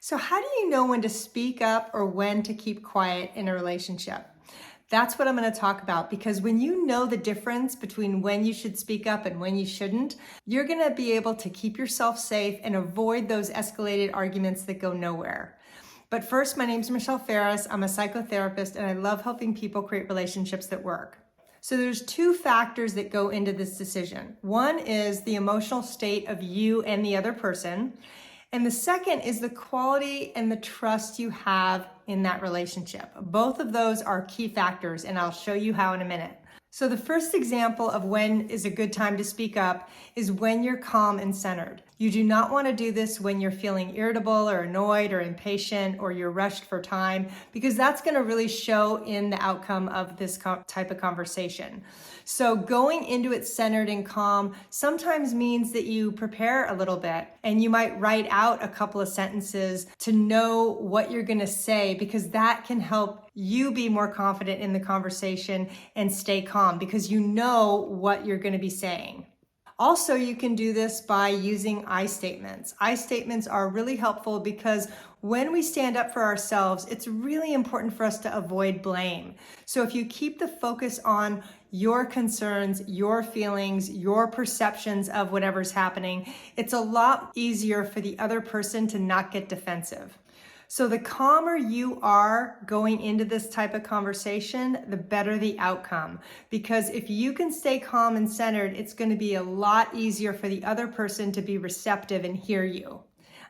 So how do you know when to speak up or when to keep quiet in a relationship? That's what I'm going to talk about, because when you know the difference between when you should speak up and when you shouldn't, you're going to be able to keep yourself safe and avoid those escalated arguments that go nowhere. But first, my name's Michelle Ferris. I'm a psychotherapist and I love helping people create relationships that work. So there's two factors that go into this decision. One is the emotional state of you and the other person. And the second is the quality and the trust you have in that relationship. Both of those are key factors, and I'll show you how in a minute. So the first example of when is a good time to speak up is when you're calm and centered. You do not want to do this when you're feeling irritable or annoyed or impatient or you're rushed for time, because that's going to really show in the outcome of this type of conversation. So going into it centered and calm sometimes means that you prepare a little bit and you might write out a couple of sentences to know what you're going to say, because that can help you be more confident in the conversation and stay calm because you know what you're going to be saying. Also, you can do this by using I statements. I statements are really helpful because when we stand up for ourselves, it's really important for us to avoid blame. So if you keep the focus on your concerns, your feelings, your perceptions of whatever's happening, it's a lot easier for the other person to not get defensive. So the calmer you are going into this type of conversation, the better the outcome. Because if you can stay calm and centered, it's going to be a lot easier for the other person to be receptive and hear you.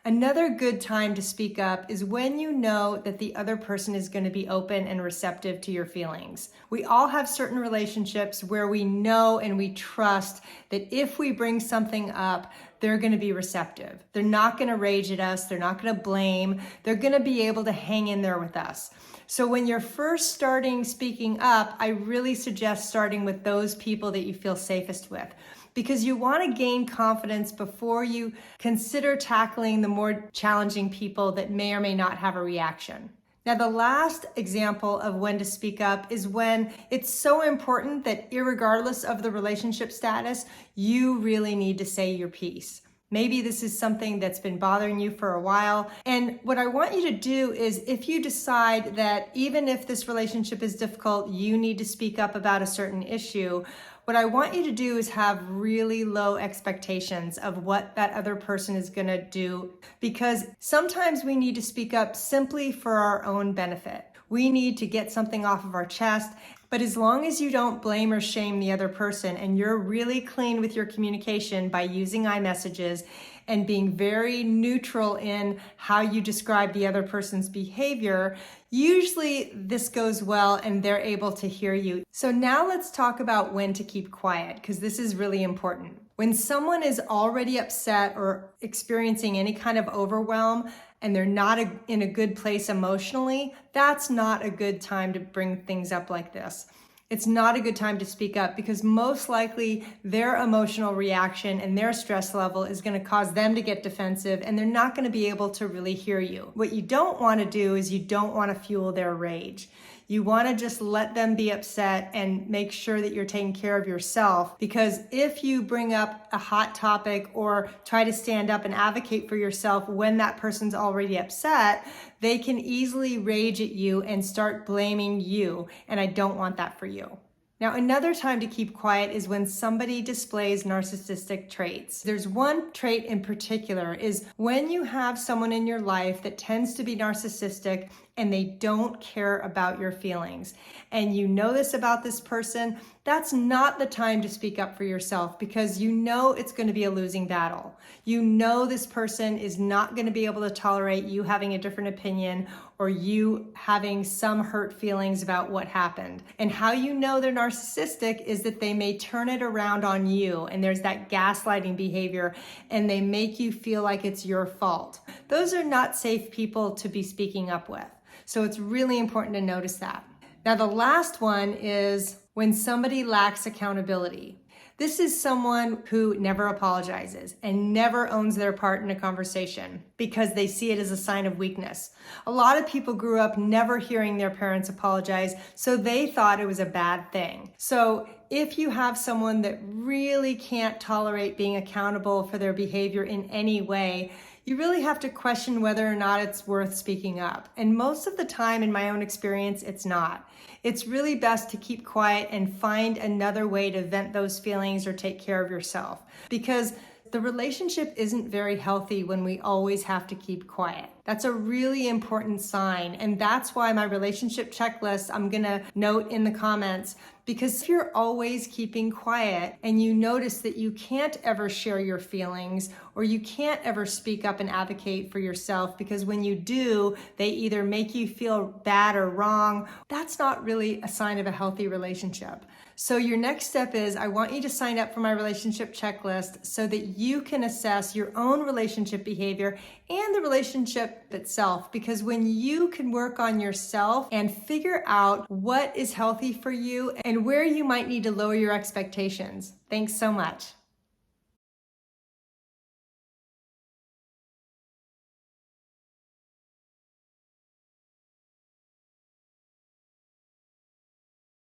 Another good time to speak up is when you know that the other person is going to be open and receptive to your feelings. We all have certain relationships where we know and we trust that if we bring something up, they're going to be receptive. They're not going to rage at us. They're not going to blame. They're going to be able to hang in there with us. So when you're first starting speaking up, I really suggest starting with those people that you feel safest with, because you want to gain confidence before you consider tackling the more challenging people that may or may not have a reaction. Now, the last example of when to speak up is when it's so important that irregardless of the relationship status, you really need to say your piece. Maybe this is something that's been bothering you for a while. And what I want you to do is, if you decide that even if this relationship is difficult, you need to speak up about a certain issue, what I want you to do is have really low expectations of what that other person is going to do, because sometimes we need to speak up simply for our own benefit. We need to get something off of our chest, but as long as you don't blame or shame the other person and you're really clean with your communication by using iMessages and being very neutral in how you describe the other person's behavior, usually this goes well and they're able to hear you. So now let's talk about when to keep quiet, because this is really important. When someone is already upset or experiencing any kind of overwhelm and they're not in a good place emotionally, that's not a good time to bring things up like this. It's not a good time to speak up, because most likely their emotional reaction and their stress level is going to cause them to get defensive, and they're not going to be able to really hear you. What you don't want to do is you don't want to fuel their rage. You want to just let them be upset and make sure that you're taking care of yourself, because if you bring up a hot topic or try to stand up and advocate for yourself when that person's already upset, they can easily rage at you and start blaming you, and I don't want that for you. Now, another time to keep quiet is when somebody displays narcissistic traits. There's one trait in particular, is when you have someone in your life that tends to be narcissistic and they don't care about your feelings, and you know this about this person, that's not the time to speak up for yourself, because you know it's going to be a losing battle. You know this person is not going to be able to tolerate you having a different opinion or you having some hurt feelings about what happened. And how you know they're narcissistic is that they may turn it around on you, and there's that gaslighting behavior, and they make you feel like it's your fault. Those are not safe people to be speaking up with. So it's really important to notice that. Now, the last one is when somebody lacks accountability. This is someone who never apologizes and never owns their part in a conversation because they see it as a sign of weakness. A lot of people grew up never hearing their parents apologize, so they thought it was a bad thing. So if you have someone that really can't tolerate being accountable for their behavior in any way, you really have to question whether or not it's worth speaking up. And most of the time, in my own experience, it's not. It's really best to keep quiet and find another way to vent those feelings or take care of yourself, because the relationship isn't very healthy when we always have to keep quiet. That's a really important sign. And that's why my relationship checklist, I'm gonna note in the comments, because if you're always keeping quiet and you notice that you can't ever share your feelings or you can't ever speak up and advocate for yourself, because when you do, they either make you feel bad or wrong, that's not really a sign of a healthy relationship. So your next step is, I want you to sign up for my relationship checklist so that you can assess your own relationship behavior and the relationship itself. Because when you can work on yourself and figure out what is healthy for you and where you might need to lower your expectations. Thanks so much.